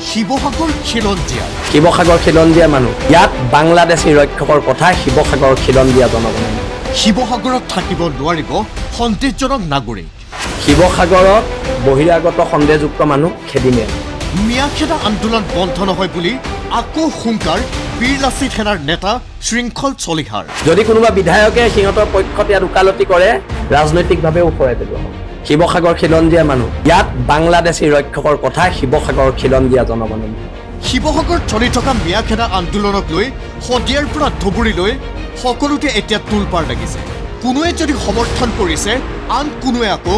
শিৱসাগৰ খিলঞ্জীয়া শিৱসাগৰ খিলঞ্জীয়া মানুহ ইয়াত বাংলাদেশী ৰক্ষকৰ কথা শিৱসাগৰ খিলঞ্জীয়া জনগণনা শিৱসাগৰত থাকিব নোৱাৰিব সন্দেহজনক নাগৰিক শিৱসাগৰত বহিৰাগত সন্দেহযুক্ত মানুহ খেদি নিয়ে মিয়াখেদা আন্দোলন বন্ধ নহয় বুলি আকৌ হুংকাৰ বীৰ লাচিত সেনাৰ নেতা শৃংখল চলিহাৰ যদি কোনোবা বিধায়কে সিহঁতৰ পক্ষত ইয়াত ওকালতি কৰে ৰাজনৈতিকভাৱে উফৰাই পেলোৱা হ'ব শিৱসাগৰ খিলঞ্জীয়া মানুহ ইয়াত বাংলাদেশী ৰক্ষকৰ কথা শিৱসাগৰ খিলঞ্জীয়া জনগণনা শিৱসাগৰত চলি থকা মিয়াখেদা আন্দোলনক লৈ শদিয়াৰ পৰা ধুবুৰীলৈ সকলোতে এতিয়া তোলপাৰ লাগিছে কোনোৱে যদি সমৰ্থন কৰিছে আন কোনোৱে আকৌ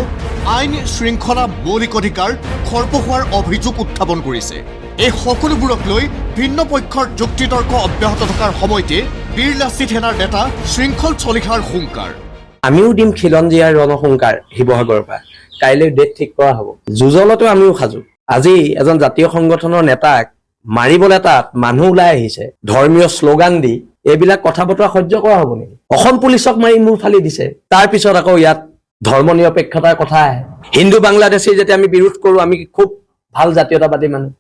আইন শৃংখলা মৌলিক অধিকাৰ খৰ্ব হোৱাৰ অভিযোগ উত্থাপন কৰিছে এই সকলোবোৰক লৈ ভিন্ন পক্ষৰ যুক্তিতৰ্ক অব্যাহত থকাৰ সময়তে বীৰ লাচিত সেনাৰ নেতা শৃংখল চলিহাৰ হুংকাৰ আমিও দিম খিলঞ্জীয়াৰ ৰণসংকাৰ শিৱসাগৰৰ পৰা কাইলৈ ডেট ঠিক কৰা হ'ব যুঁজলতো আমিও সাজু আজি এজন জাতীয় সংগঠনৰ নেতাক মাৰিবলৈ তাত মানুহ ওলাই আহিছে ধৰ্মীয় শ্লোগান দি এইবিলাক কথা বতৰা সহ্য কৰা হ'ব নেকি অসম পুলিচক মাৰি মূৰ ফালি দিছে তাৰ পিছত আকৌ ইয়াত ধৰ্ম নিৰপেক্ষতাৰ কথা আহে হিন্দু বাংলাদেশী যেতিয়া আমি বিৰোধ কৰোঁ আমি খুব ভাল জাতীয়তাবাদী মানুহ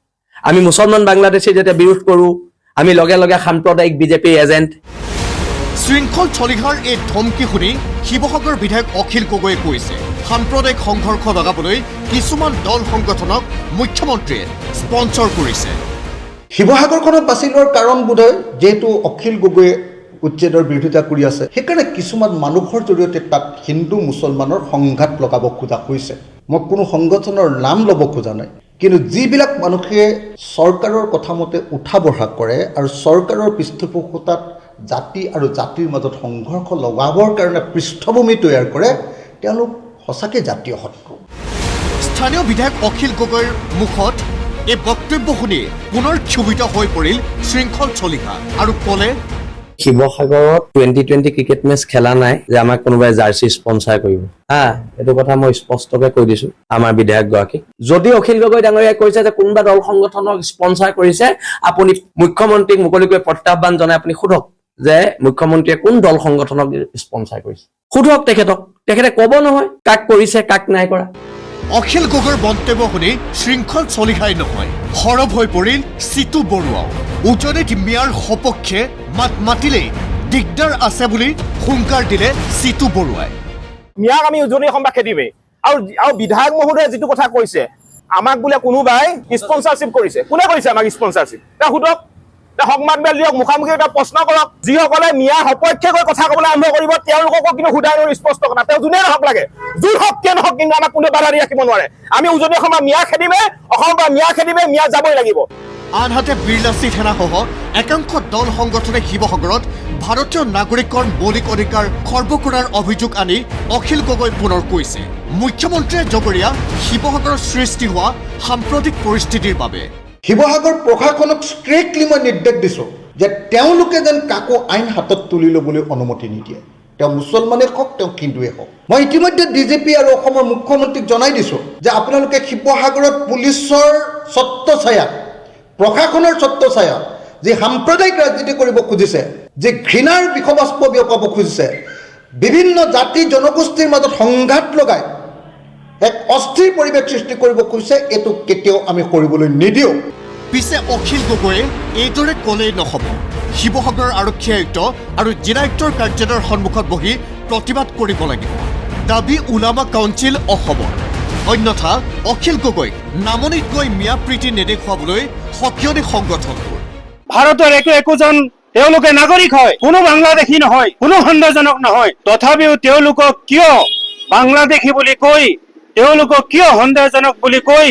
আমি মুছলমান বাংলাদেশী যেতিয়া বিৰোধ কৰোঁ আমি লগে লগে সাম্প্ৰদায়িক বিজেপিৰ এজেণ্ট শৃংখল চলিহাৰ এই ধমকি শুনি শিৱসাগৰ বিধায়ক অখিল গগৈয়ে কৈছে সাম্প্ৰদায়িক সংঘৰ্ষ লগাবলৈ কিছুমান দল সংগঠনক মুখ্যমন্ত্ৰীয়ে স্পন্সৰ কৰিছে শিৱসাগৰখনত বাছি লোৱাৰ কাৰণ বোধহয় যেহেতু অখিল গগৈয়ে উচ্ছেদৰ বিৰোধিতা কৰি আছে সেইকাৰণে কিছুমান মানুহৰ জৰিয়তে তাত হিন্দু মুছলমানৰ সংঘাত লগাব খোজা হৈছে মই কোনো সংগঠনৰ নাম ল'ব খোজা নাই কিন্তু যিবিলাক মানুহে চৰকাৰৰ কথা মতে উঠা বঢ়া কৰে আৰু চৰকাৰৰ পৃষ্ঠপোষকতাত জাতি আৰু জাতিৰ মাজত সংঘৰ্ষ লগাবৰ কাৰণে পৃষ্ঠভূমি তৈয়াৰ কৰে তেওঁলোক সঁচাকৈ জাতীয় শত্ৰু স্থানীয় বিধায়ক অখিল গগৈৰ মুখত এই বক্তব্য শুনি পুনৰ ক্ষোভিত হৈ পৰিল শৃংখল চলিহা আৰু ক'লে শিৱসাগৰত 2020 ক্ৰিকেট মেচ খেলা নাই যে আমাক কোনোবাই জাৰ্চি স্পন্সাৰ কৰিব এইটো কথা মই স্পষ্টকৈ কৈ দিছো আমাৰ বিধায়কগৰাকী যদি অখিল গগৈ ডাঙৰীয়াই কৈছে যে কোনোবা দল সংগঠনক স্পন্সাৰ কৰিছে আপুনি মুখ্যমন্ত্ৰীক মুকলিকৈ প্ৰত্যাহ্বান জনাই আপুনি সোধক যে মুখ্যমন্ত্ৰীয়ে কোন দল সংগঠনক স্পন্সাৰ কৰিছে সোধক তেখেতে ক'ব নহয় কাক কৰিছে কাক নাই কৰা অখিল গগৈৰ মন্তব্য শুনি শৃংখল চলিহাই নহয় সৰব হৈ পৰিল চিতু বৰুৱাও উজনিত মিয়াৰ সপক্ষে মাত মাতিলেই দিগদাৰ আছে বুলি হুংকাৰ দিলে চিতু বৰুৱাই মিয়াক আমি উজনি অসম খেদিমেই আৰু বিধায়ক মহোদয়ে যিটো কথা কৈছে আমাক বোলে কোনোবাই স্পন্সাৰশ্বিপ কৰিছে কোনে কৰিছে আমাক স্পন্সাৰশ্বিপ সোধক সংবাদ মেল দিয়ক মুখামুখি এটা প্ৰশ্ন কৰক যিসকলে মিয়াৰ সপক্ষে গৈ কথা ক'বলৈ আৰম্ভ কৰিব তেওঁলোককো কিন্তু সোধাই স্পষ্ট কথা তেওঁ যোনে নহওক লাগে যোন হওক কিয় নহওক কিন্তু আমাক কোনেও বাধা দি ৰাখিব নোৱাৰে আমি উজনি অসমৰ মিয়া খেদিমেই অসমৰ পৰা মিয়া খেদিমেই মিয়া যাবই লাগিব আনহাতে বীৰ লাচিত সেনাসহ একাংশ দল সংগঠনে শিৱসাগৰত ভাৰতীয় নাগৰিকৰ মৌলিক অধিকাৰ খৰ্ব কৰাৰ অভিযোগ আনি অখিল গগৈ পুনৰ কৈছে মুখ্যমন্ত্ৰীয়ে জগৰীয়া শিৱসাগৰত সৃষ্টি হোৱা সাম্প্ৰতিক পৰিস্থিতিৰ বাবে শিৱসাগৰ প্ৰশাসনক ষ্ট্ৰিক্টলি মই নিৰ্দেশ দিছোঁ যে তেওঁলোকে যেন কাকো আইন হাতত তুলি ল'বলৈ অনুমতি নিদিয়ে তেওঁ মুছলমানেই হওক তেওঁ হিন্দুৱে হওক মই ইতিমধ্যে ডিজিপি আৰু অসমৰ মুখ্যমন্ত্ৰীক জনাই দিছোঁ যে আপোনালোকে শিৱসাগৰত পুলিচৰ ছত্ৰছায়াত প্ৰশাসনৰ ছত্ৰছায়াত যি সাম্প্ৰদায়িক ৰাজনীতি কৰিব খুজিছে যি ঘৃণাৰ বিষবাস্প বিয়পাব খুজিছে বিভিন্ন জাতি জনগোষ্ঠীৰ মাজত সংঘাত লগাই এক অস্থিৰ পৰিৱেশ সৃষ্টি কৰিব খুজিছে এইটো কেতিয়াও আমি কৰিবলৈ নিদিওঁ পিছে অখিল গগৈয়ে এইদৰে ক'লেই নহ'ব শিৱসাগৰ আৰক্ষী আয়ুক্ত আৰু জিলায়ুক্তৰ কাৰ্যালয়ৰ সন্মুখত বহি প্ৰতিবাদ কৰিব লাগিব দাবী ওলামা কাউন্সিল অসমৰ অন্যথা অখিল গগৈক নামনিত গৈ মিয়া প্ৰীতি নেদেখুৱাবলৈ সকিয়নি সংগঠনবোৰ ভাৰতৰ একোজন তেওঁলোকে নাগৰিক হয় কোনো বাংলাদেশী নহয় কোনো সন্দেহজনক নহয় তথাপিও তেওঁলোকক কিয় বাংলাদেশী বুলি কৈ তেওঁলোকক কিয় সন্দেহজনক বুলি কৈ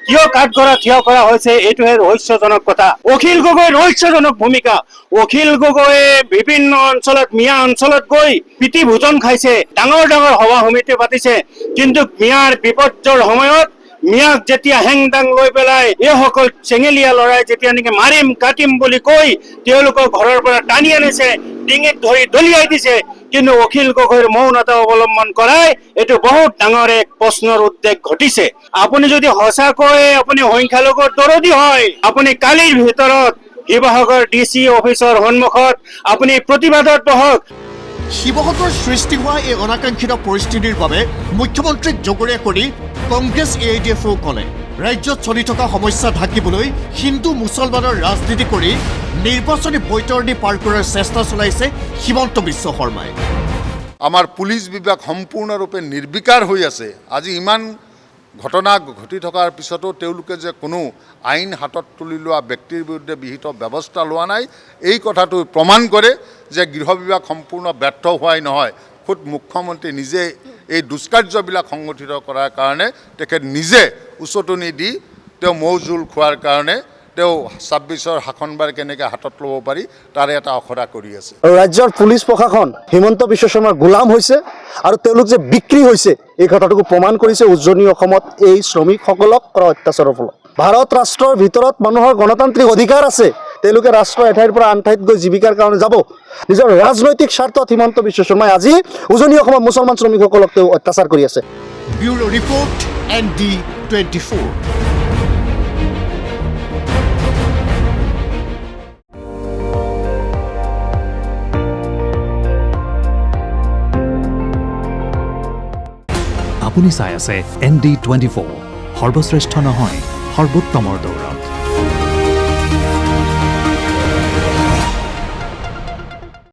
কিয় কাঠগড়া থিয় কৰা হৈছে এইটোহে ৰহস্যজনক কথা অখিল গগৈ ৰহস্যজনক ভূমিকা অখিল গগৈয়ে বিভিন্ন অঞ্চলত মিয়া অঞ্চলত গৈ প্ৰীতি ভোজন খাইছে ডাঙৰ ডাঙৰ সভা সমিতি পাতিছে কিন্তু মিয়াৰ বিপৰ্যয়ৰ সময়ত মিয়াক যেতিয়া হেংদাং লৈ পেলাই এইসকল চেঙেলীয়া লৰাই যেতিয়া নেকি মাৰিম কাটিম বুলি কৈ তেওঁলোকক ঘৰৰ পৰা টানি আনিছে ডিঙিত ধৰি দলিয়াই দিছে কিন্তু অখিল গগৈৰ মৌনতা অৱলম্বন কৰাই এইটো বহুত ডাঙৰ এক প্ৰশ্নৰ উদ্বেগ ঘটিছে আপুনি যদি সঁচাকৈ আপুনি সংখ্যালঘুৰ দৰদী হয় আপুনি কালিৰ ভিতৰত শিৱসাগৰ ডিচি অফিচৰ সন্মুখত আপুনি প্ৰতিবাদত বহক শিৱসাগৰত সৃষ্টি হোৱা এই অনাকাংক্ষিত পৰিস্থিতিৰ বাবে মুখ্যমন্ত্ৰীক জগৰীয়া কৰি কংগ্ৰেছ AIDFও ক'লে ৰাজ্যত চলি থকা সমস্যা ঢাকিবলৈ হিন্দু মুছলমানৰ ৰাজনীতি কৰি নিৰ্বাচনী বৈতৰণি পাৰ কৰাৰ চেষ্টা চলাইছে হিমন্ত বিশ্ব শৰ্মাই। আমাৰ পুলিচ বিভাগ সম্পূৰ্ণৰূপে নিৰ্বিকাৰ হৈ আছে। আজি ইমান ঘটনা ঘটি থকাৰ পিছতো তেওঁলোকে যে কোনো আইন হাতত তুলি লোৱা ব্যক্তিৰ বিৰুদ্ধে বিহিত ব্যৱস্থা লোৱা নাই, এই কথাটো প্ৰমাণ কৰে যে গৃহ বিভাগ সম্পূৰ্ণ ব্যৰ্থ হোৱাই নহয়, খুদ মুখ্যমন্ত্ৰী নিজে এই দুষ্কাৰ্যবিলাক সংগঠিত কৰাৰ কাৰণে তেখেত নিজে উচতনি দি তেওঁ মৌ জোল খোৱাৰ কাৰণে তেওঁ ২৬ৰ শাসনভাৰ কেনেকৈ হাতত ল'ব পাৰি তাৰে এটা অখৰা কৰি আছে। ৰাজ্যৰ পুলিচ প্ৰশাসন হিমন্ত বিশ্ব শৰ্মাৰ গোলাম হৈছে আৰু তেওঁলোক যে বিক্ৰী হৈছে এই কথাটোকো প্ৰমাণ কৰিছে উজনি অসমত এই শ্ৰমিকসকলক কৰা অত্যাচাৰৰ ফলত। ভাৰত ৰাষ্ট্ৰৰ ভিতৰত মানুহৰ গণতান্ত্ৰিক অধিকাৰ আছে, তেওঁলোকে ৰাষ্ট্ৰ এঠাইৰ পৰা আন ঠাইত গৈ জীৱিকাৰ কাৰণে যাব। নিজৰ ৰাজনৈতিক স্বাৰ্থত হিমন্ত বিশ্ব শৰ্মাই আজি উজনি অসমত মুছলমান শ্ৰমিকসকলক তেওঁ অত্যাচাৰ কৰি আছে। Bureau report ND24। আপুনি চাই আছে ND24, সৰ্বশ্ৰেষ্ঠ নহয় সৰ্বোত্তমৰ দৌৰ।